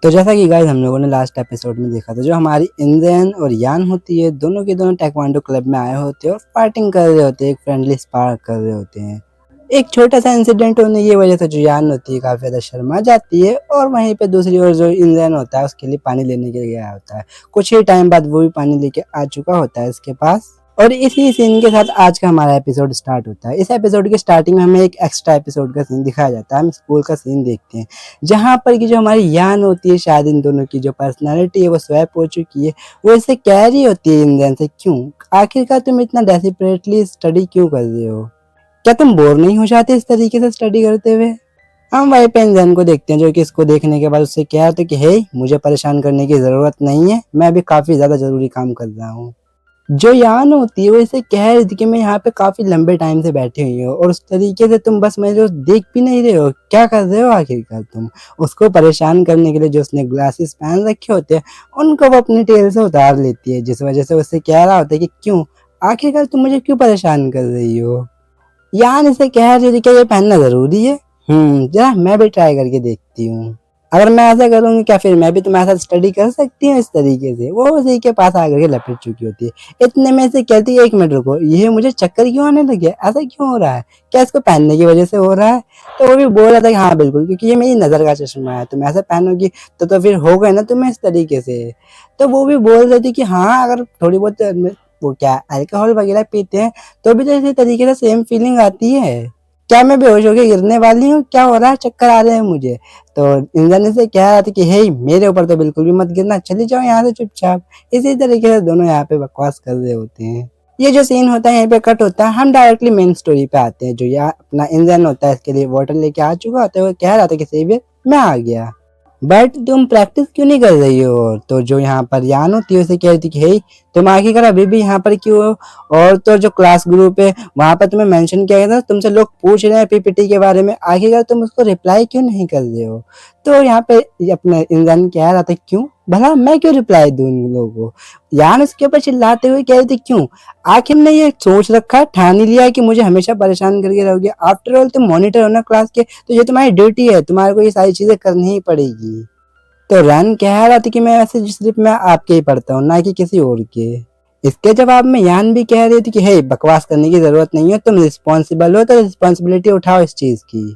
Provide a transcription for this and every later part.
तो जैसा कि गाइस हम लोगों ने लास्ट एपिसोड में देखा था, जो हमारी इंजन और यान होती है दोनों के दोनों टेक्वांडो क्लब में आए होते हैं और फाइटिंग कर रहे होते हैं, एक फ्रेंडली स्पार्क कर रहे होते हैं। एक छोटा सा इंसिडेंट होने की वजह से जो यान होती है काफी ज्यादा शर्मा जाती है और वहीं पे दूसरी ओर जो इंजन होता है उसके लिए पानी लेने के लिए गया होता है। कुछ ही टाइम बाद वो भी पानी लेके आ चुका होता है इसके पास। और इसी सीन के साथ आज का हमारा एपिसोड स्टार्ट होता है। इस एपिसोड के स्टार्टिंग में हमें एक एक्स्ट्रा एपिसोड का सीन दिखाया जाता है। हम स्कूल का सीन देखते हैं जहाँ पर की जो हमारी यान होती है, शायद इन दोनों की जो पर्सनालिटी है वो स्वैप हो चुकी है। वो इससे कह रही होती है इंजन से, क्यों आखिरकार तुम इतना डेस्परेटली स्टडी क्यों कर रहे हो? क्या तुम बोर नहीं हो जाते इस तरीके से स्टडी करते हुए? हम वही पे इंजन को देखते हैं जो कि इसको देखने के बाद उससे कह रहे कि हे, मुझे परेशान करने की जरूरत नहीं है, मैं अभी काफी ज्यादा जरूरी काम कर रहा हूँ। जो यान होती है वो इसे कह रही थी कि मैं यहाँ पे काफी लंबे टाइम से बैठी हुई हूँ और उस तरीके से तुम बस मुझे देख भी नहीं रहे हो, क्या कर रहे हो आखिरकार तुम? उसको परेशान करने के लिए जो उसने ग्लासेस पहन रखे होते हैं उनको वो अपनी टेल से उतार लेती है, जिस वजह से उससे कह रहा होता है कि क्यों आखिरकार तुम मुझे क्यों परेशान कर रही हो? यान इसे कह रही थी क्या ये पहनना जरूरी है? जरा मैं भी ट्राई करके देखती हूँ। अगर मैं ऐसा करूंगी क्या फिर मैं भी तुम्हारे साथ स्टडी कर सकती हूँ इस तरीके से? वो उसी के पास आकर के लपेट चुकी होती है। इतने में से कहती है, एक मिनट रुको, ये मुझे चक्कर क्यों आने लगे, ऐसा क्यों हो रहा है? क्या इसको पहनने की वजह से हो रहा है? तो वो भी बोल रहा था कि हाँ बिल्कुल, क्योंकि ये मेरी नजर का चश्मा है, तुम ऐसा पहनोगी तो फिर हो गए ना तुम्हें इस तरीके से। तो वो भी बोल रही थी कि हाँ, अगर थोड़ी बहुत वो क्या अल्कोहल वगैरह पीते हैं तो भी तो इसी तरीके से सेम फीलिंग आती है। क्या मैं बेहोश होकर गिरने वाली हूँ? क्या हो रहा है? चक्कर आ रहे हैं मुझे। तो इंजन से कह रहा था कि हे, मेरे ऊपर तो बिल्कुल भी मत गिरना, चली जाओ यहाँ से चुपचाप। इसी तरीके से दोनों यहाँ पे बकवास कर रहे होते हैं। ये जो सीन होता है यहीं पे कट होता है। हम डायरेक्टली मेन स्टोरी पे आते हैं। जो यहाँ अपना इंजन होता है इसके लिए वाटर लेके आ चुका होता है, वो कह रहा था कि सेवियर मैं आ गया, बट तुम प्रैक्टिस क्यों नहीं कर रही हो? तो जो यहाँ पर यान होती है उसे कह रही थी कि हे, तुम आखिरकार अभी भी यहाँ पर क्यों हो? और तो जो क्लास ग्रुप है वहां पर तुम्हें मेंशन किया गया था, तुमसे लोग पूछ रहे हैं पीपीटी के बारे में, आखिरकार तुम उसको रिप्लाई क्यों नहीं कर रहे हो? तो यहाँ पे अपने इंसान कह रहा था क्यों भला मैं क्यों रिप्लाई दूं इन लोगों को? यान उसके ऊपर चिल्लाते हुए कह रही थी क्यों आखिर ने ये सोच रखा है, ठान ही लिया है कि मुझे हमेशा परेशान करके रहोगे? आफ्टर ऑल तुम मॉनिटर हो ना क्लास के, तो ये तुम्हारी ड्यूटी है, तुम्हारे को ये सारी चीजें करनी ही पड़ेगी। तो रन कह रहा था कि मैं वैसे सिर्फ मैं आपके ही पढ़ता हूँ, ना कि किसी और के। इसके जवाब में यान भी कह रही थी कि हे, बकवास करने की जरूरत नहीं है, तुम रिस्पॉन्सिबल हो तो रिस्पॉन्सिबिलिटी उठाओ इस चीज की।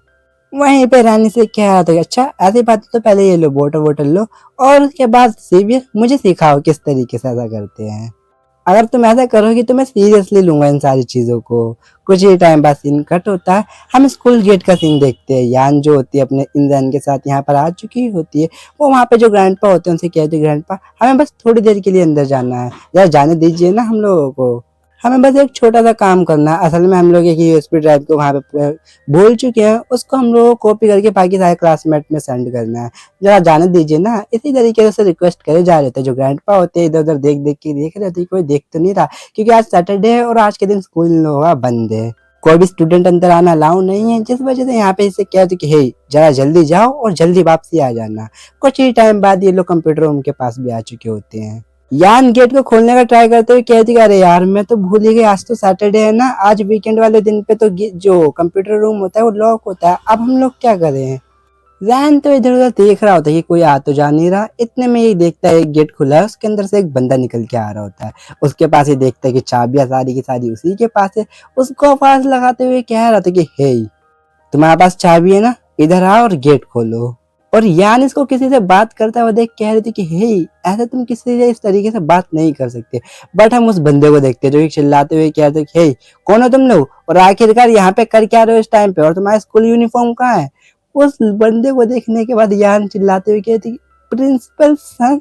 वहीं पे रानी से कह रहा था कि अच्छा ऐसी बात है तो पहले ये लो, बोतल वोटल लो और उसके बाद सीवियर मुझे सिखाओ किस तरीके से ऐसा करते हैं। अगर तुम ऐसा करोगी तो मैं सीरियसली लूंगा इन सारी चीजों को। कुछ ही टाइम बाद सीन कट होता है। हम स्कूल गेट का सीन देखते हैं। यान जो होती है अपने इंजन के साथ यहाँ पर आ चुकी होती है। वो वहाँ पे जो ग्रैंडपा होते हैं उनसे कहती है, ग्रैंडपा हमें बस थोड़ी देर के लिए अंदर जाना है, यार जाने दीजिए ना हम लोगों को, हमें बस एक छोटा सा काम करना है। असल में हम लोग एक यूएसबी ड्राइव को वहाँ पे भूल चुके हैं, उसको हम लोग को कॉपी करके बाकी सारे क्लासमेट में सेंड करना है, जरा जाने दीजिए ना। इसी तरीके से रिक्वेस्ट करे जा रहे थे। जो ग्रैंडपा होते हैं इधर उधर देख देख के देख रहे थे, कोई देख तो नहीं रहा, क्योंकि आज सैटरडे है और आज के दिन स्कूल इन लोगों का बंद है, कोई भी स्टूडेंट अंदर आना अलाउ नहीं है, जिस वजह से यहाँ पे इसे कह दो कि हे, जरा जल्दी जाओ और जल्दी वापसी आ जाना। कुछ ही टाइम बाद ये लोग कंप्यूटर रूम के पास भी आ चुके होते हैं। यान गेट को खोलने का ट्राई करते हुए कहती है, अरे यार मैं तो भूल ही गई, आज तो सैटरडे है ना, आज वीकेंड वाले दिन पे तो जो कंप्यूटर रूम होता है वो लॉक होता है, अब हम लोग क्या करें? जैन तो इधर उधर देख रहा होता है कि कोई आ तो जा नहीं रहा। इतने में ही देखता है एक गेट खुला है, उसके अंदर से एक बंदा निकल के आ रहा होता है। उसके पास ही देखता है कि चाबियां सारी की सारी उसी के पास है। उसको आवाज लगाते हुए कह रहा था कि हे, तुम्हारे पास चाबी है ना, इधर आओ और गेट खोलो। और यान इसको किसी से बात करता हुआ देख कह रही थी कि हे, ऐसा तुम किसी से इस तरीके से बात नहीं कर सकते। बट हम उस बंदे को देखते जो कि चिल्लाते हुए कह रहे थे कि हे, कौन हो तुम लोग और आखिरकार यहाँ पे कर क्या रहे हो इस टाइम पे, और तुम्हारा स्कूल यूनिफॉर्म कहाँ है? उस बंदे को देखने के बाद यान चिल्लाते हुए कहती, प्रिंसिपल सर,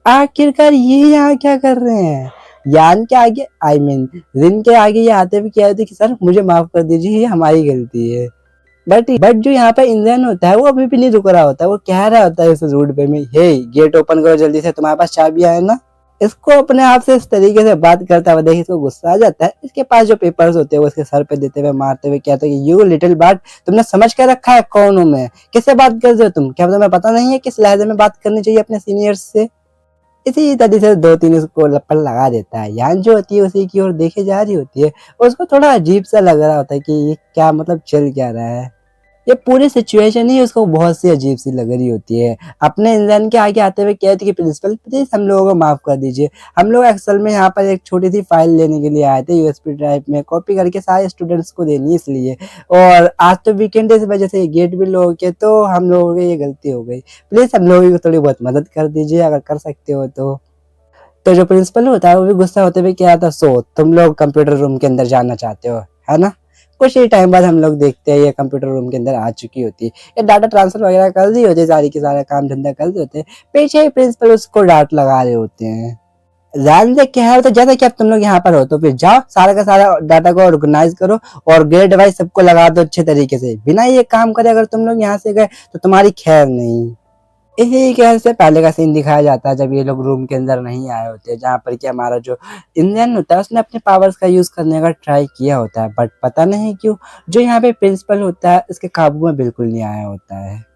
आखिरकार ये यहाँ क्या कर रहे हैं? यान के आगे रिन के आगे ये आते हुए कह रहे थे कि सर मुझे माफ कर दीजिए, ये हमारी गलती है। बट जो यहाँ पे इंजन होता है वो अभी भी नहीं रुक रहा होता है। वो कह रहा होता है इस रोड पे में, हे, गेट ओपन करो जल्दी से, तुम्हारे पास चाबियां है ना। इसको अपने आप से इस तरीके से बात करता हुआ देख इसको गुस्सा आ जाता है। इसके पास जो पेपर्स होते हैं वो इसके सर पे देते हुए मारते हुए कहते हैं, यू लिटिल बट, तुमने समझ के रखा है कौन हूं मैं? किससे बात कर रहे हो तुम? क्या तुम्हें पता नहीं है किस लहजे में बात करनी चाहिए अपने सीनियर्स से? इसी तरीके से दो तीन उसको लपड़ लगा देता है। यान जो होती है उसी की ओर देखे जा रही होती है। उसको थोड़ा अजीब सा लग रहा होता है कि ये क्या मतलब चल क्या रहा है। ये पूरी सिचुएशन ही उसको बहुत सी अजीब सी लग रही होती है। अपने इंसान के आगे आते हुए कहती है कि प्रिंसिपल प्लीज हम लोगों को माफ कर दीजिए। हम लोग असल में यहाँ पर एक छोटी सी फाइल लेने के लिए आए थे, यूएसबी ड्राइव में कॉपी करके सारे स्टूडेंट्स को देनी इसलिए, और आज तो वीकेंड है इस वजह से गेट भी लोग के, तो हम लोगों की ये गलती हो गई। प्लीज हम लोगों को थोड़ी बहुत मदद कर दीजिए अगर कर सकते हो तो। तो जो प्रिंसिपल होता है वो भी गुस्सा होते हुए क्या था, सो तुम लोग कंप्यूटर रूम के अंदर जाना चाहते हो है ना। कुछ ही टाइम बाद हम लोग देखते हैं ये कंप्यूटर रूम के अंदर आ चुकी होती है, ये डाटा ट्रांसफर वगैरह कर रही होती है, सारी की सारा काम धंधा कर रहे होते हैं। पीछे ही प्रिंसिपल उसको डांट लगा रहे होते हैं। जान देख के है तो जैसा कि अब तुम लोग यहाँ पर हो तो फिर जाओ सारा का सारा डाटा को ऑर्गेनाइज करो और ग्रेड वाइज सबको लगा दो अच्छे तरीके से। बिना ये काम करे अगर तुम लोग यहाँ से गए तो तुम्हारी खैर नहीं। इसी के से पहले का सीन दिखाया जाता है जब ये लोग रूम के अंदर नहीं आए होते, जहाँ पर कि हमारा जो इंडियन होता है उसने अपने पावर्स का यूज करने का ट्राई किया होता है, बट पता नहीं क्यों जो यहाँ पे प्रिंसिपल होता है इसके काबू में बिल्कुल नहीं आया होता है।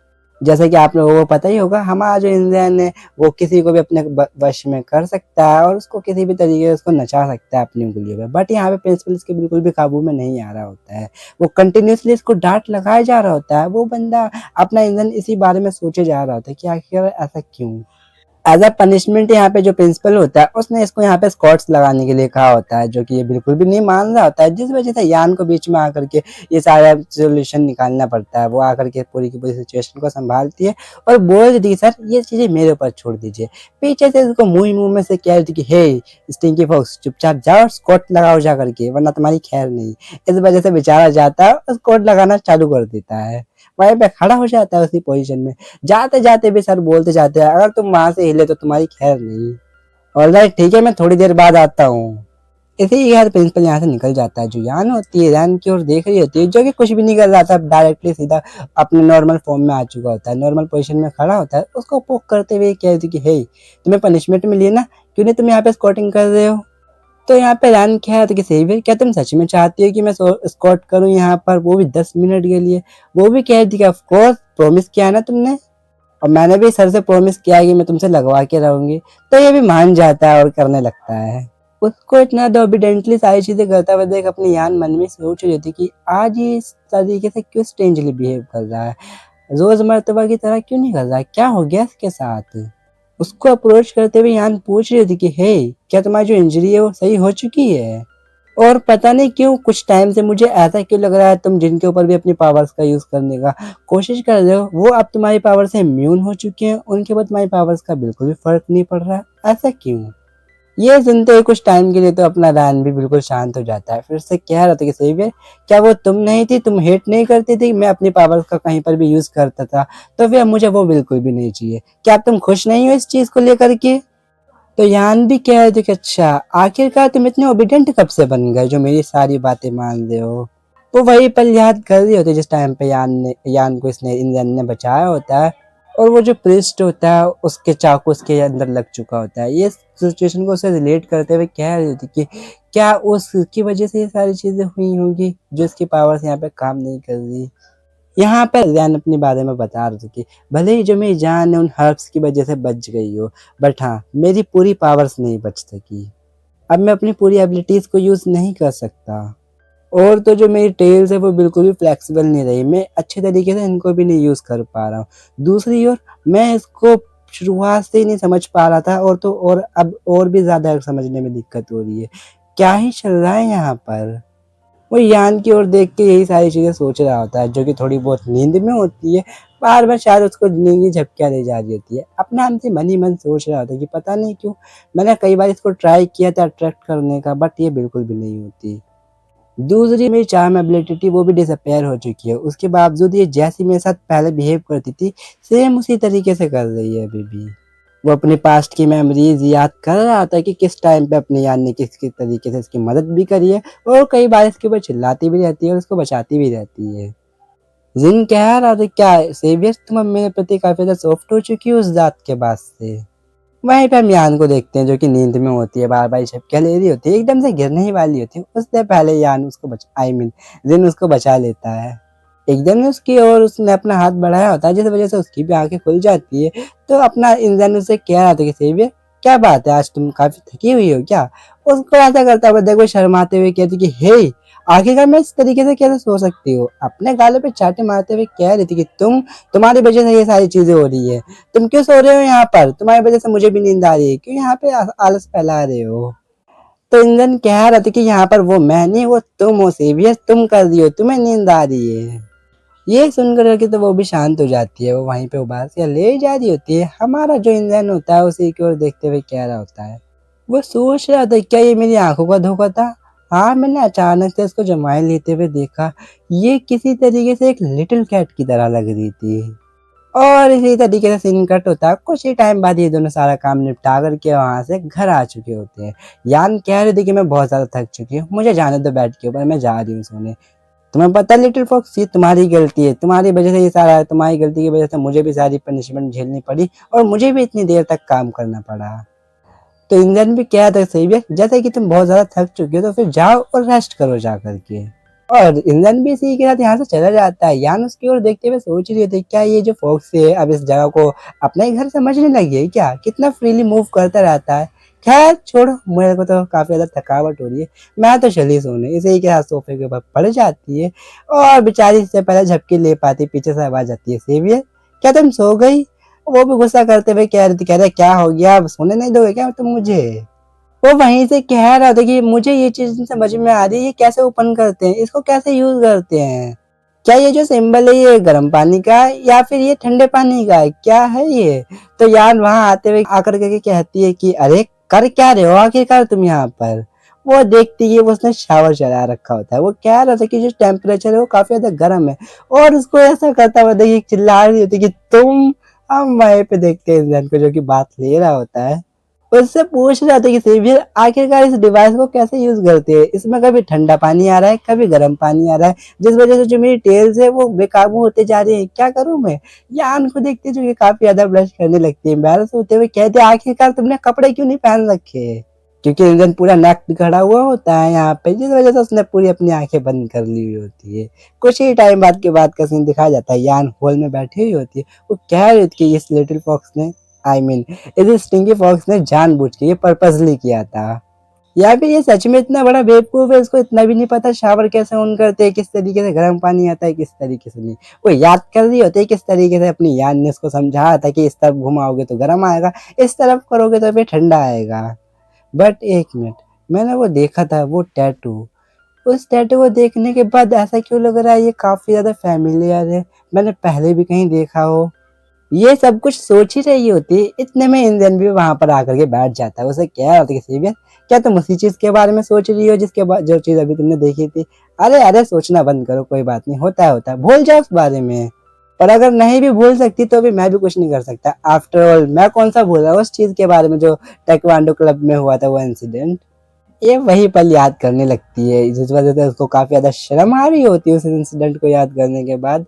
जैसे कि आप लोगों को पता ही होगा हमारा जो इंडियन है वो किसी को भी अपने वश में कर सकता है और उसको किसी भी तरीके से उसको नचा सकता है अपनी उंगलियों पे, बट यहाँ पे प्रिंसिपल इसके बिल्कुल भी काबू में नहीं आ रहा होता है। वो कंटिन्यूसली इसको डांट लगाया जा रहा होता है, वो बंदा अपना इंजन इसी बारे में सोचे जा रहा होता है कि आखिर ऐसा क्यों। एज अ पनिशमेंट यहाँ पे जो प्रिंसिपल होता है उसने इसको यहाँ पे स्कॉट्स लगाने के लिए कहा होता है, जो कि ये बिल्कुल भी नहीं मान रहा होता है, जिस वजह से यान को बीच में आकर के ये सारा सोल्यूशन निकालना पड़ता है। वो आकर के पूरी की पूरी सिचुएशन को संभालती है और बोल दी सर ये चीजें मेरे ऊपर छोड़ दीजिए। पीछे से इसको मुंह में से कह रही थी कि हे स्टिंकी फॉक्स चुपचाप जाओ स्कॉट लगाओ जा करके वरना तुम्हारी खैर नहीं। इस वजह से बेचारा जाता है और स्कॉट लगाना चालू कर देता है, वहीं पे खड़ा हो जाता है उसी पोजीशन में। जाते जाते भी सर बोलते जाते हैं अगर तुम वहां से हिले तो तुम्हारी खैर नहीं। ऑलराइट ठीक है मैं थोड़ी देर बाद आता हूँ। इसी के बाद प्रिंसिपल यहाँ से निकल जाता है। जो यान होती है यान की ओर देख रही होती है, जो कि कुछ भी नहीं कर रहा था, डायरेक्टली सीधा अपने नॉर्मल फॉर्म में आ चुका होता है, नॉर्मल पोजीशन में खड़ा होता है। उसको पोक करते हुए कह रही कि हे तुम्हें पनिशमेंट मिली है ना, क्यों नहीं तुम यहाँ पे स्कॉटिंग कर रहे हो। तो यहाँ पे रैन क्या है तो कि सेवियर क्या तुम सच में चाहती हो कि मैं स्कॉट करूँ यहाँ पर, वो भी 10 मिनट के लिए। वो भी कह रही कि ऑफ कोर्स प्रॉमिस किया है ना तुमने, और मैंने भी सर से प्रॉमिस किया है कि मैं तुमसे लगवा के रहूंगी। तो ये भी मान जाता है और करने लगता है। उसको इतना ओबिडेंटली सारी चीजें करता हुआ देख अपनी यान मन में सोच रही थी कि आज ये इस तरीके से क्यों स्ट्रेंजली बिहेव कर रहा है, रोजमर्तबा की तरह क्यों नहीं कर रहा है, क्या हो गया इसके साथ। उसको अप्रोच करते हुए यान पूछ रही थी कि हे क्या तुम्हारी जो इंजरी है वो सही हो चुकी है। और पता नहीं क्यों कुछ टाइम से मुझे ऐसा क्यों लग रहा है तुम जिनके ऊपर भी अपनी पावर्स का यूज करने का कोशिश कर रहे हो वो अब तुम्हारी पावर से इम्यून हो चुके हैं, उनके बाद तुम्हारी पावर्स का बिल्कुल भी फर्क नहीं पड़ रहा है, ऐसा क्यों। ये सुनते ही कुछ टाइम के लिए तो अपना रैन भी बिल्कुल शांत हो जाता है, फिर से कह रहा था कि सेवियर क्या वो तुम नहीं थी, तुम हेट नहीं करती थी मैं अपनी पावर्स का कहीं पर भी यूज करता था, तो फिर मुझे वो बिल्कुल भी नहीं चाहिए। क्या तुम खुश नहीं हो इस चीज को लेकर के। तो यान भी कह रहे थे कि अच्छा आखिरकार तुम इतने ओबिडेंट कब से बन गए जो मेरी सारी बातें मान रहे हो। वो वही पल याद कर रही होती जिस टाइम पे यान को इसने इंजन ने बचाया होता है और वो जो प्रिस्ट होता है उसके चाकू उसके अंदर लग चुका होता है। ये सिचुएशन को उसे रिलेट करते हुए कह रही थी कि क्या उसकी वजह से ये सारी चीजें हुई होंगी जो इसकी पावर्स यहाँ पे काम नहीं कर रही। यहाँ पर रैन अपने बारे में बता रही थी कि भले ही जो मेरी जान है उन हर्ब्स की वजह से बच गई हो, बट हाँ मेरी पूरी पावर्स नहीं बच सकी। अब मैं अपनी पूरी एबिलिटीज को यूज नहीं कर सकता, और तो जो मेरी टेल्स है वो बिल्कुल भी फ्लेक्सिबल नहीं रही, मैं अच्छे तरीके से इनको भी नहीं यूज कर पा रहा हूँ। दूसरी ओर मैं इसको शुरुआत से ही नहीं समझ पा रहा था और तो और अब और भी ज्यादा समझने में दिक्कत हो रही है, क्या ही चल रहा है यहाँ पर। वो यान की ओर देख के यही सारी चीजें सोच रहा होता है, जो कि थोड़ी बहुत नींद में होती है। बार बार शायद उसको नींद की झपकियां ले जा रही होती है, अपने आप से मन ही मन सोच रहा होता है कि पता नहीं क्यों मैंने कई बार इसको ट्राई किया था अट्रैक्ट करने का, बट ये बिल्कुल भी नहीं होती। दूसरी मेरी चार्म एबिलिटी थी वो भी डिसअपेयर हो चुकी है, उसके बावजूद ये जैसी मेरे साथ पहले बिहेव करती थी सेम उसी तरीके से कर रही है अभी भी। वो अपने पास्ट की मेमोरीज याद कर रहा था कि किस टाइम पे अपने यार ने किस किस तरीके से इसकी मदद भी करी है और कई बार इसके ऊपर चिल्लाती भी रहती है और इसको बचाती भी रहती है। जिन कह रहा था क्या सेवियर तुम अब मेरे प्रति काफी ज्यादा सॉफ्ट हो चुकी हो उस रात के बाद से। वहीं पे हम यान को देखते हैं जो कि नींद में होती है, बार बार झपकियां ले रही होती है, एकदम से गिरने ही वाली होती है, उससे पहले यान उसको जिन उसको बचा लेता है। एकदम उसकी और उसने अपना हाथ बढ़ाया होता है जिस वजह से उसकी भी आंखें खुल जाती है। तो अपना इंजन उसे कह रहा था कि सेवियर क्या बात है आज तुम काफी थकी हुई हो क्या। उसको ऐसा करता हुआ देखो शर्माते हुए कहती कि हे आखिरकार मैं इस तरीके से कैसे सो सकती हूँ? अपने गालों पे चाटे मारते हुए कह रही थी कि तुम्हारी वजह से ये सारी चीजें हो रही है। तुम क्यों सो रहे हो यहाँ पर? तुम्हारी वजह से मुझे भी नींद आ रही है, क्यों यहाँ पे आलस फैला रहे हो? तो इंजन कह रहा था कि यहाँ पर वो मैं नहीं, वो तुम हो सीवियस, तुम कर रही हो, तुम्हें नींद आ रही है। ये सुनकर के तो वो भी शांत हो जाती है, वो वहीं पे उबास के ले जा रही होती है। हमारा जो इंजन होता है उसी की ओर देखते हुए कह रहा होता है, वो सोच रहा था क्या ये मेरी आंखों का धोखा था? हाँ, मैंने अचानक से इसको जमाए लेते हुए देखा, ये किसी तरीके से एक लिटिल कैट की तरह लग रही थी। और इसी तरीके से सीन कट होता है। कुछ ही टाइम बाद ये दोनों सारा काम निपटा करके वहाँ से घर आ चुके होते हैं। यान कह रही थी कि मैं बहुत ज़्यादा थक चुकी हूँ, मुझे जाने दो बेड के ऊपर, मैं जा रही हूँ सोने। तुम्हें पता है लिटिल फॉक्स, ये तुम्हारी गलती है, तुम्हारी वजह से ये सारा है, तुम्हारी गलती की वजह से मुझे भी सारी पनिशमेंट झेलनी पड़ी और मुझे भी इतनी देर तक काम करना पड़ा। तो इंजन भी क्या था सही है, जैसे कि तुम बहुत ज़्यादा थक चुके हो तो फिर जाओ और रेस्ट करो जा करके। और इंजन भी इसी के साथ यहाँ से चला जाता है। यान उसकी ओर देखते हुए सोच रही होती है, क्या ये जो फॉक्स है अब इस जगह को अपना ही घर समझने लगी है क्या? कितना फ्रीली मूव करता रहता है। खैर छोड़ो, मेरे को तो काफी ज्यादा थकावट हो रही है, मैं तो चली सोने। इसी के साथ सोफे के ऊपर पड़ जाती है और बेचारी इससे पहले झपकी ले पाती, पीछे से आवाज आती है, सेवियर क्या तुम सो गई? वो भी गुस्सा करते हुए कह रहे क्या हो गया, अब सोने नहीं दोगे क्या तुम मुझे? वो वहीं से कह रहा था कि मुझे ये चीज़ समझ में आ रही है, ये कैसे ओपन करते हैं, इसको कैसे यूज़ करते हैं? क्या ये जो सिंबल है ये गर्म पानी का है या फिर ये ठंडे पानी का है? क्या है ये? तो यान वहाँ आते हुए आकर के कहती है कि अरे कर क्या रहे हो आखिरकार तुम यहाँ पर? वो देखती है वो उसने शावर चला रखा होता है। वो कह रहा था कि जो टेम्परेचर है वो काफ़ी ज़्यादा गर्म है और उसको ऐसा करता हुआ देखिए चिल्ला रही होती है कि तुम। हम वहीं पे देखते हैं इंसान को जो कि बात ले रहा होता है। उससे पूछ रहा था कि सेवियर आखिरकार इस डिवाइस को कैसे यूज करते हैं? इसमें कभी ठंडा पानी आ रहा है, कभी गर्म पानी आ रहा है, जिस वजह से जो मेरी टेल्स है वो बेकाबू होते जा रही है। क्या करूं मैं? यान को देखते जो कि काफी ज्यादा ब्लश करने लगती है, एम्बैरस होते हुए कहते आखिरकार तुमने कपड़े क्यों नहीं पहन रखे? क्योंकि इंजन पूरा नेक खड़ा हुआ होता है यहाँ पे, जिस वजह से उसने पूरी अपनी आंखें बंद कर ली हुई होती है। कुछ ही टाइम बाद के बाद का सीन दिखाया जाता है। यान हॉल में बैठी हुई होती है, वो कह रही थी कि इस लिटिल फॉक्स ने इस स्टिंगी फॉक्स ने जानबूझ के ये पर्पसली किया था, या फिर ये सच में इतना बड़ा बेवकूफ है, इसको इतना भी नहीं पता शावर कैसे ऑन करते हैं, किस तरीके से गर्म पानी आता है, किस तरीके से नहीं। वो याद कर रही होती है किस तरीके से अपनी यान ने उसको समझाया था कि इस तरफ घुमाओगे तो गर्म आएगा, इस तरफ करोगे तो फिर ठंडा आएगा। बट एक मिनट, मैंने वो देखा था वो टैटू, उस टैटू को देखने के बाद ऐसा क्यों लग रहा है ये काफी ज्यादा फैमिलियर है, मैंने पहले भी कहीं देखा हो। ये सब कुछ सोच ही रही होती, इतने में इंजन भी वहां पर आकर के बैठ जाता है। उसे क्या होता है कि सीवियर क्या तुम उसी चीज के बारे में सोच रही हो जिसके बाद जो चीज अभी तुमने देखी थी? अरे अरे सोचना बंद करो, कोई बात नहीं, होता है, भूल जाओ उस बारे में। और अगर नहीं भी भूल सकती तो भी मैं भी कुछ नहीं कर सकता। आफ्टर ऑल मैं कौन सा भूल रहा हूँ उस चीज के बारे में जो टेक्वांडो क्लब में हुआ था वो इंसिडेंट। ये वही पल याद करने लगती है, जिस वजह से उसको काफी ज्यादा शर्म आ रही होती है उस इंसिडेंट को याद करने के बाद।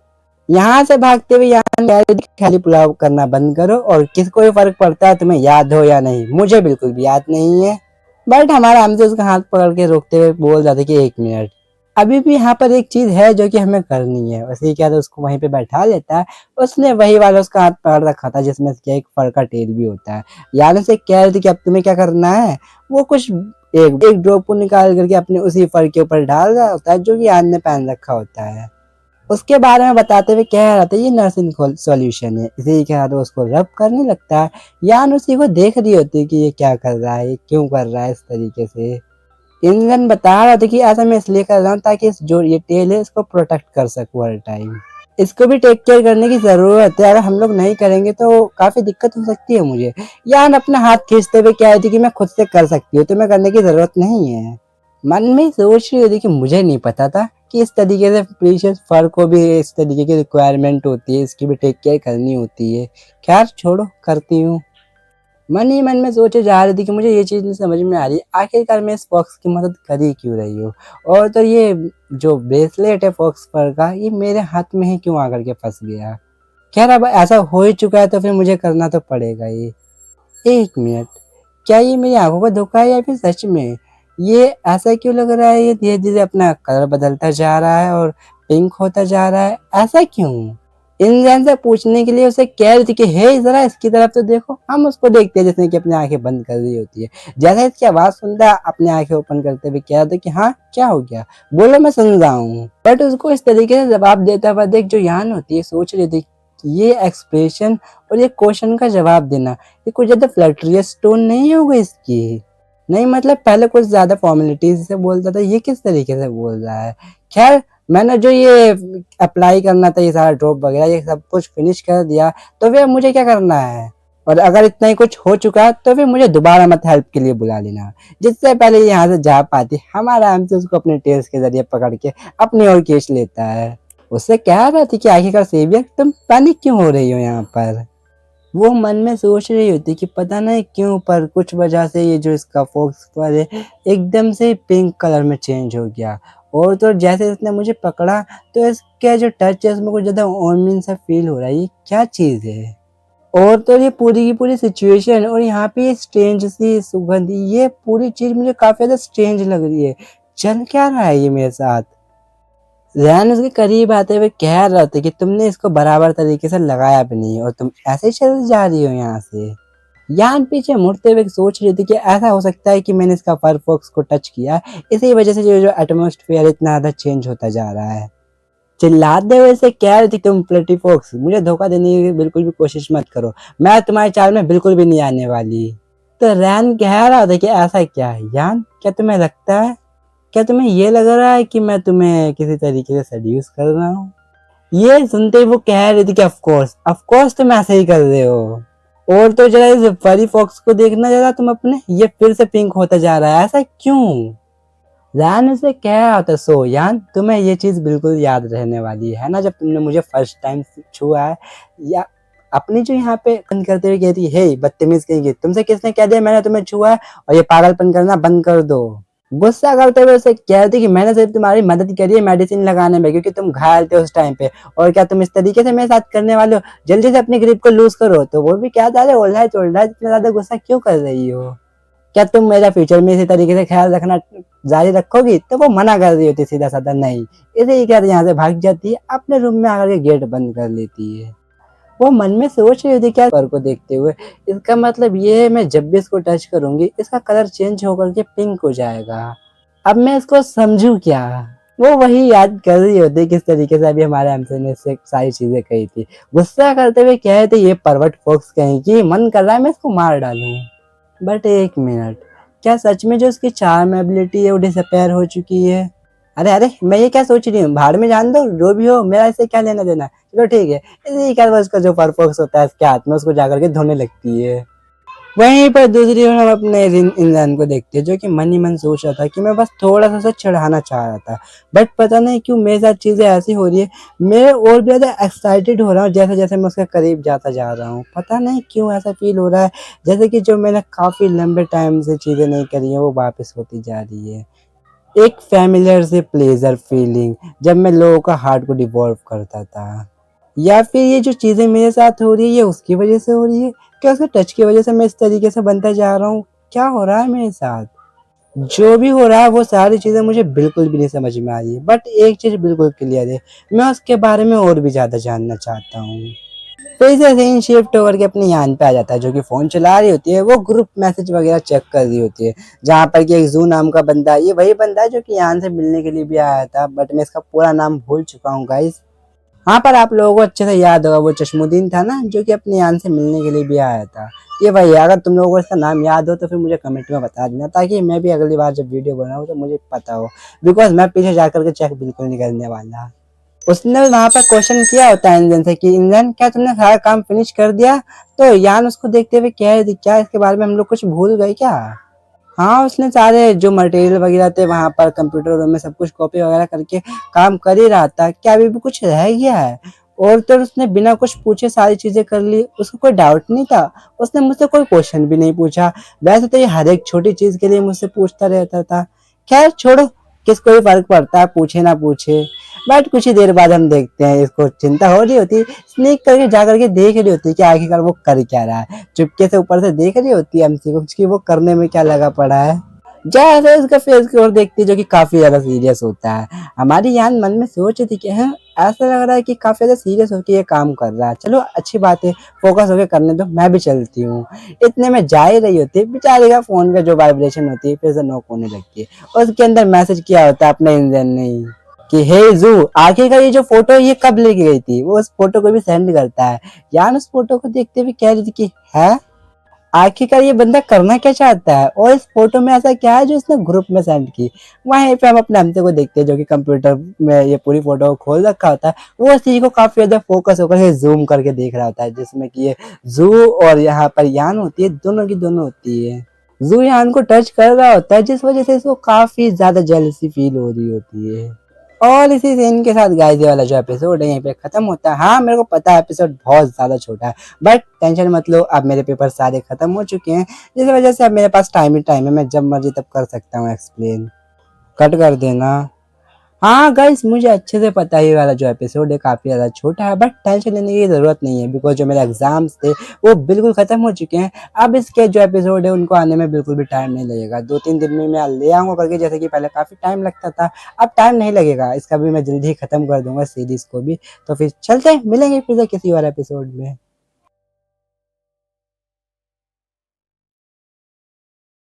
यहाँ से भागते हुए यहाँ खाली पुलाव करना बंद करो, और किसको भी फर्क पड़ता है तुम्हें याद हो या नहीं, मुझे बिल्कुल भी याद नहीं है। बट हमारा हमसे उसका हाथ पकड़ के रोकते हुए बोल जाते कि एक मिनट, अभी भी यहाँ पर एक चीज है जो कि हमें करनी है। वैसे ही क्या था, उसको वहीं पे बैठा लेता है। उसने वही वाला उसका हाथ पकड़ रखा था जिसमें इसके एक फर का टेल भी होता है। यानी से कह रही थी कि अब तुम्हें क्या करना है, वो कुछ एक एक ड्रॉप को निकाल करके अपने उसी फर के ऊपर डाल रहा होता है जो कि यान ने पहन रखा होता है। उसके बारे में बताते हुए कह रहा था ये नर्सिंग सॉल्यूशन है, इसी के बाद वो उसको रब करने लगता है। यान उसी को देख रही होती है कि ये क्या कर रहा है, ये क्यों कर रहा है इस तरीके से। इंजन बता रहा था कि ऐसा मैं इसलिए कर रहा हूँ ताकि इस जो ये टेल है इसको प्रोटेक्ट कर सकूँ हर टाइम। इसको भी टेक केयर करने की जरूरत है, अगर हम लोग नहीं करेंगे तो काफी दिक्कत हो सकती है मुझे। यान अपना हाथ खींचते हुए कह रही थी कि मैं खुद से कर सकती हूँ, तुम्हें करने की जरूरत नहीं है। मन में सोच रही थी कि मुझे नहीं पता था कि इस तरीके से प्रीशियस फर को भी इस तरीके की रिक्वायरमेंट होती है, इसकी भी टेक केयर करनी होती है। खैर छोड़ो, करती हूँ। मन ही मन में सोचे जा रही थी कि मुझे ये चीज़ नहीं समझ में आ रही, आखिरकार मैं इस फॉक्स की मदद कर ही क्यों रही हूँ? और तो ये जो ब्रेसलेट है फॉक्स फर का, ये मेरे हाथ में ही क्यों आकर के फंस गया? खैर अब ऐसा हो ही चुका है तो फिर मुझे करना तो पड़ेगा ही। एक मिनट, क्या ये मेरी आंखों का धोखा है या फिर सच में? ये ऐसा क्यों लग रहा है, ये धीरे धीरे अपना कलर बदलता जा रहा है और पिंक होता जा रहा है, ऐसा क्यों? इंसान से पूछने के लिए उसे कह रही थी कि हे जरा इसकी तरफ तो देखो। हम उसको देखते हैं जिसने कि अपनी आंखें बंद कर दी होती है। जैसे इसकी आवाज सुनता है अपनी आंखें ओपन करते हुए कह रहा था कि हाँ क्या हो गया, बोलो मैं सुन रहा हूँ। बट उसको इस तरीके से जवाब देता हुआ देख जो यान होती है सोच रही थी कि ये एक्सप्रेशन और ये क्वेश्चन का जवाब देना ये कुछ ज्यादा फ्लर्टियस टोन नहीं होगा इसकी। नहीं मतलब पहले कुछ ज्यादा फॉर्मेलिटीज से बोलता था, ये किस तरीके से बोल रहा है। खैर मैंने जो ये अप्लाई करना था, ये सारा ड्रॉप वगैरह ये सब कुछ फिनिश कर दिया, तो फिर मुझे क्या करना है। और अगर इतना ही कुछ हो चुका है तो फिर मुझे दोबारा मत हेल्प के लिए बुला लेना। जिससे पहले यहाँ से जा पाती हम आराम से उसको अपने टेल्स के जरिए पकड़ के अपनी ओर खींच लेता है। उससे कह रहा थी कि आखिरकार सेवियर तुम पैनिक क्यों हो रही हो यहाँ पर। वो मन में सोच रही होती कि पता नहीं क्यों पर कुछ वजह से ये जो इसका फोक्स पर है एकदम से पिंक कलर में चेंज हो गया। और तो जैसे इसने मुझे पकड़ा तो इसका जो टच है उसमें कुछ ज़्यादा ऑनमिन सा फील हो रहा है, ये क्या चीज़ है। और तो ये पूरी की पूरी सिचुएशन और यहाँ पे ये स्ट्रेंज सी सुगंध, ये पूरी चीज़ मुझे काफ़ी ज़्यादा स्ट्रेंज लग रही है। चल क्या रहा है ये मेरे साथ। रेहान उसके करीब आते हुए कह रहा था कि तुमने इसको बराबर तरीके से लगाया भी नहीं और तुम ऐसे ही चल जा रही हो यहाँ से। यान पीछे मुड़ते हुए सोच रही थी कि ऐसा हो सकता है कि मैंने इसका फर फॉक्स को टच किया, इसी वजह से जो एटमॉस्फेयर इतना ज़्यादा चेंज होता जा रहा है। चिल्लाते हुए से कह रही थी तुम प्लेटी फॉक्स मुझे धोखा देने की बिल्कुल भी कोशिश मत करो, मैं तुम्हारे चाल में बिल्कुल भी नहीं आने वाली। तो रैन कह रहा था कि ऐसा क्या है यान, क्या तुम्हें लगता है, क्या तुम्हें ये लग रहा है कि मैं तुम्हें किसी तरीके से सेड्यूस कर रहा हूँ। ये सुनते ही वो कह रही थी कि ऑफ कोर्स तुम ऐसे ही कर रहे हो। और तो जरा इस फरी फॉक्स को देखना जरा तुम अपने, ये फिर से पिंक होता जा रहा है, ऐसा क्यों। रैन उसे कह रहा था सो यान तुम्हें ये चीज बिल्कुल याद रहने वाली है ना, जब तुमने मुझे फर्स्ट टाइम छुआ है। या अपनी जो यहाँ पे बंद करते हुए कहती है बदतमीज कहेंगे तुमसे किसने कह दिया मैंने तुम्हें छुआ है, और ये पागलपन करना बंद कर दो। गुस्सा करते हुए उसे कहती कि मैंने सिर्फ तुम्हारी मदद करी है मेडिसिन लगाने में क्योंकि तुम घायल थे उस टाइम पे, और क्या तुम इस तरीके से मेरे साथ करने वाले हो, जल्दी से अपनी ग्रिप को लूज करो। तो वो भी क्या था, अरे ओल्ड है इतना ज्यादा गुस्सा क्यों कर रही हो, क्या तुम मेरा फ्यूचर में इसी तरीके से ख्याल रखना जारी रखोगी। तो वो मना कर रही होती सीधा साधा नहीं, इसे ही कहते यहाँ से भाग जाती है, अपने रूम में आकर के गेट बंद कर लेती है। वो मन में सोच रही थी क्या पर को देखते हुए, इसका मतलब ये है मैं जब भी इसको टच करूंगी इसका कलर चेंज होकर के पिंक हो जाएगा, अब मैं इसको समझू क्या। वो वही याद कर रही होती किस तरीके से अभी हमारे हमसे ने इससे सारी चीजें कही थी। गुस्सा करते हुए कह रहे थे ये परवट फोक्स कहीं की, मन कर रहा है मैं इसको मार डालूं। बट एक मिनट, क्या सच में जो उसकी चार्म एबिलिटी है वो डिसअपेयर हो चुकी है। अरे अरे मैं ये क्या सोच रही हूँ, भाड़ में जान दो जो भी हो, मेरा इससे क्या लेना देना। चलो ठीक है, इसी क्या उसका जो परफॉक्स होता है इसके हाथ में उसको जाकर के धोने लगती है। वहीं पर दूसरी ओर हम अपने इंसान को देखते हैं जो कि मन ही मन सोच रहा था कि मैं बस थोड़ा सा उसे चढ़ाना चाह रहा था, बट पता नहीं क्यों मेरे साथ चीजें ऐसी हो रही है, मैं और भी ज्यादा एक्साइटेड हो रहा हूँ जैसे जैसे मैं उसके करीब जाता जा रहा हूँ। पता नहीं क्यों ऐसा फील हो रहा है जैसे कि जो मैंने काफी लंबे टाइम से चीजें नहीं करी है वो वापस होती जा रही है। एक फैमिलियर से प्लेजर फीलिंग जब मैं लोगों का हार्ट को डिवॉल्व करता था, या फिर ये जो चीजें मेरे साथ हो रही है ये उसकी वजह से हो रही है, क्या उसके टच की वजह से मैं इस तरीके से बनता जा रहा हूँ, क्या हो रहा है मेरे साथ। जो भी हो रहा है वो सारी चीजें मुझे बिल्कुल भी नहीं समझ में आ रही है, बट एक चीज बिल्कुल क्लियर है, मैं उसके बारे में और भी ज्यादा जानना चाहता हूँ। फिर से सीन शिफ्ट होकर के अपनी यान पे आ जाता है जो कि फोन चला रही होती है, वो ग्रुप मैसेज वगैरह चेक कर रही होती है जहाँ पर कि एक जू नाम का बंदा, ये वही बंदा है जो कि यान से मिलने के लिए भी आया था, बट मैं इसका पूरा नाम भूल चुका हूँ गाइस। हाँ पर आप लोगों को अच्छे से याद होगा वो चश्मुद्दीन था ना जो कि अपनी यान से मिलने के लिए भी आया था। ये भाई अगर तुम लोगों को इसका नाम याद हो तो फिर मुझे कमेंट में बता देना ताकि मैं भी अगली बार जब वीडियो बनाऊँ तो मुझे पता हो, बिकॉज मैं पीछे जाकर के चेक बिल्कुल नहीं करने वाला। उसने वहां पर क्वेश्चन किया होता है इंजन से कि इंजन क्या तुमने सारा काम फिनिश कर दिया, तो यान उसको देखते हुए कह रही थी क्या इसके बारे में हम लोग कुछ भूल गए क्या। हाँ उसने सारे जो मटेरियल वगैरह थे वहां पर कंप्यूटर रूम में सब कुछ कॉपी वगैरह करके काम कर ही रहा था, क्या अभी भी कुछ रह गया है। और तो उसने बिना कुछ पूछे सारी चीजें कर ली, उसको कोई डाउट नहीं था, उसने मुझसे कोई क्वेश्चन भी नहीं पूछा। वैसे तो ये हर एक छोटी चीज के लिए मुझसे पूछता रहता था। खैर छोड़ो, किसको भी फर्क पड़ता है पूछे ना पूछे। बट कुछ ही देर बाद हम देखते हैं इसको चिंता हो रही होती, स्नीक करके जा करके देख रही होती कि आखिरकार वो कर क्या रहा है, चुपके से ऊपर से देख रही होती है हमसे कुछ कि वो करने में क्या लगा पड़ा है। जैसे उसका फेस की ओर देखती है जो कि काफी ज्यादा सीरियस होता है। हमारी यान मन में सोच रही थी कि हाँ ऐसा लग रहा है कि काफ़ी ज़्यादा सीरियस होके ये काम कर रहा है। चलो अच्छी बात है, फ़ोकस होके करने दो, मैं भी चलती हूँ। इतने में जा ही रही होती है, बेचारे का फ़ोन का जो वाइब्रेशन होती है फिर से नॉक होने लगती है और उसके अंदर मैसेज किया होता है अपने इंजन ने ही कि हे ज़ू, आखिरकार ये जो फ़ोटो है ये कब लेके गई थी? वो उस फ़ोटो को भी सेंड करता है। यान उस फ़ोटो को देखते हुए कह रही थी कि हैं? आखिरकार ये बंदा करना क्या चाहता है और इस फोटो में ऐसा क्या है जो इसने ग्रुप में सेंड की। वहीं पे हम अपने हमसे को देखते हैं जो कि कंप्यूटर में ये पूरी फोटो को खोल रखा होता है, वो उस चीज को काफी ज्यादा फोकस होकर के जूम करके देख रहा होता है, जिसमें कि ये जू और यहाँ पर यान होती है, दोनों की दोनों होती है। जू यान को टच कर रहा होता है जिस वजह से इसको काफी ज्यादा जेलसी फील हो रही होती है। और इसी सीन के साथ गाइस ये वाला जो एपिसोड है यहीं पे खत्म होता है। हाँ मेरे को पता है एपिसोड बहुत ज्यादा छोटा है, बट टेंशन मत लो, अब मेरे पेपर सारे खत्म हो चुके हैं, जिस वजह से अब मेरे पास टाइम ही टाइम है, मैं जब मर्जी तब कर सकता हूँ एक्सप्लेन। कट कर देना। हाँ गाइस मुझे अच्छे से पता है ये वाला जो एपिसोड है काफ़ी ज़्यादा छोटा है, बट टेंशन लेने की ज़रूरत नहीं है बिकॉज जो मेरे एग्जाम्स थे वो बिल्कुल ख़त्म हो चुके हैं। अब इसके जो एपिसोड है उनको आने में बिल्कुल भी टाइम नहीं लगेगा, 2-3 दिन में मैं ले आऊँगा करके, जैसे कि पहले काफ़ी टाइम लगता था, अब टाइम नहीं लगेगा, इसका भी मैं जल्दी ही ख़त्म कर दूंगा सीरीज़ को भी। तो फिर चलते हैं, मिलेंगे फिर से किसी और एपिसोड में।